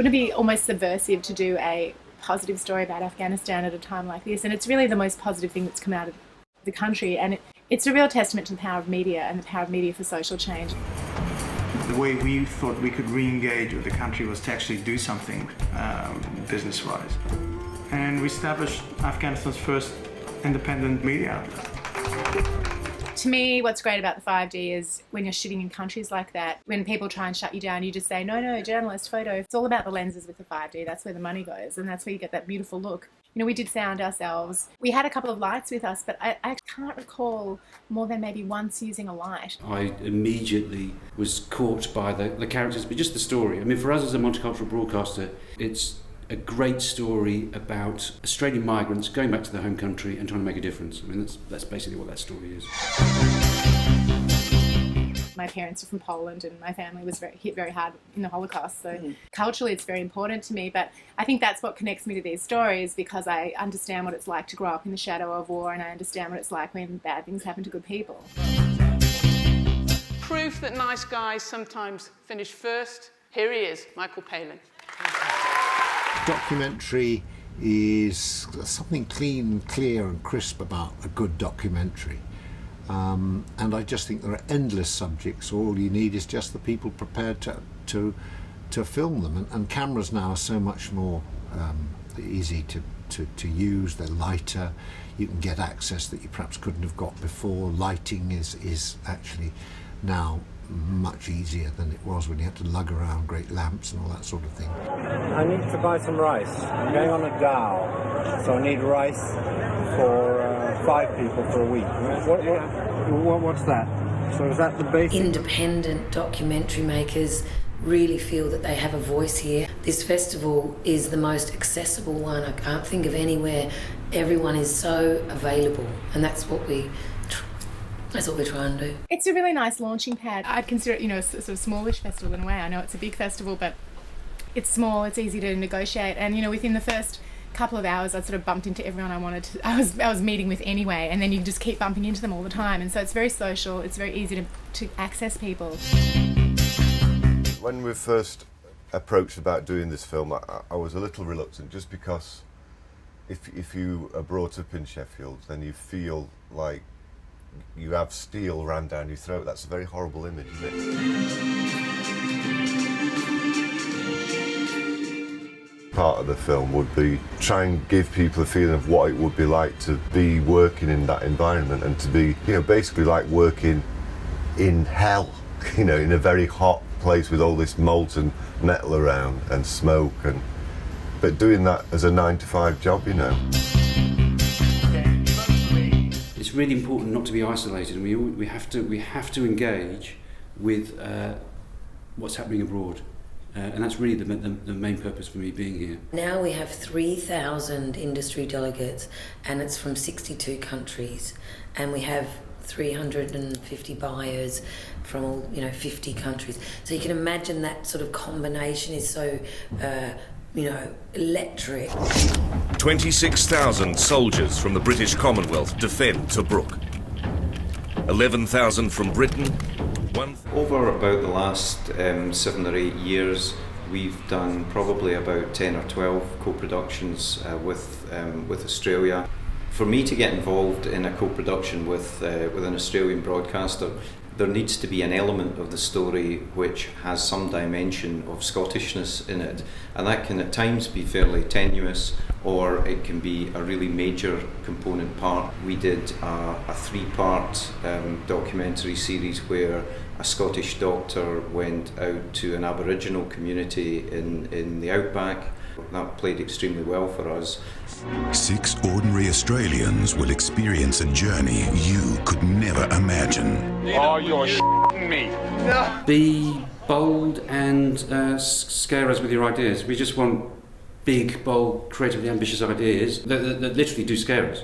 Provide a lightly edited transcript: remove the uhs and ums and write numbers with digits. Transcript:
wouldn't it be almost subversive to do a positive story about Afghanistan at a time like this? And it's really the most positive thing that's come out of the country, and it's a real testament to the power of media and the power of media for social change. The way we thought we could re-engage with the country was to actually do something business-wise. And we established Afghanistan's first independent media outlet. To me, what's great about the 5D is when you're shooting in countries like that, when people try and shut you down, you just say, no, journalist, photo. It's all about the lenses with the 5D. That's where the money goes, and that's where you get that beautiful look. You know, we did sound ourselves. We had a couple of lights with us, but I can't recall more than maybe once using a light. I immediately was caught by the characters, but just the story. I mean, for us as a multicultural broadcaster, it's a great story about Australian migrants going back to their home country and trying to make a difference. I mean, that's basically what that story is. My parents are from Poland, and my family was hit very hard in the Holocaust, so culturally it's very important to me. But I think that's what connects me to these stories, because I understand what it's like to grow up in the shadow of war, and I understand what it's like when bad things happen to good people. Proof that nice guys sometimes finish first. Here he is, Michael Palin. Documentary is something clean, clear and crisp about a good documentary. And I just think there are endless subjects. All you need is just the people prepared to film them. And cameras now are so much more easy to use. They're lighter. You can get access that you perhaps couldn't have got before. Lighting is actually now much easier than it was when you had to lug around great lamps and all that sort of thing. I need to buy some rice. I'm going on a dhow, so I need rice for 5 people for a week. What's that? So is that the basic? Independent documentary makers really feel that they have a voice here. This festival is the most accessible one. I can't think of anywhere. Everyone is so available, and that's what we're trying to do. It's a really nice launching pad. I'd consider it, a sort of smallish festival in a way. I know it's a big festival, but it's small, it's easy to negotiate. And, within the first couple of hours, I'd sort of bumped into everyone I was meeting with anyway, and then you just keep bumping into them all the time. And so it's very social, it's very easy to access people. When we first approached about doing this film, I was a little reluctant, just because if you are brought up in Sheffield, then you feel like you have steel rammed down your throat. That's a very horrible image, isn't it? Part of the film would be try and give people a feeling of what it would be like to be working in that environment, and to be, basically like working in hell, in a very hot place with all this molten metal around and smoke, but doing that as a 9-to-5 job, It's really important not to be isolated, and we have to engage with what's happening abroad, and that's really the main purpose for me being here. Now we have 3,000 industry delegates, and it's from 62 countries, and we have 350 buyers from all 50 countries. So you can imagine that sort of combination is so electric. 26,000 soldiers from the British Commonwealth defend Tobruk. 11,000 from Britain. Over about the last 7 or 8 years, we've done probably about 10 or 12 co-productions with Australia. For me to get involved in a co-production with an Australian broadcaster, there needs to be an element of the story which has some dimension of Scottishness in it, and that can at times be fairly tenuous, or it can be a really major component part. We did a 3-part documentary series where a Scottish doctor went out to an Aboriginal community in the outback. That played extremely well for us. 6 ordinary Australians will experience a journey you could never imagine. Oh, you're s***ing me. No. Be bold and scare us with your ideas. We just want big, bold, creatively ambitious ideas that literally do scare us.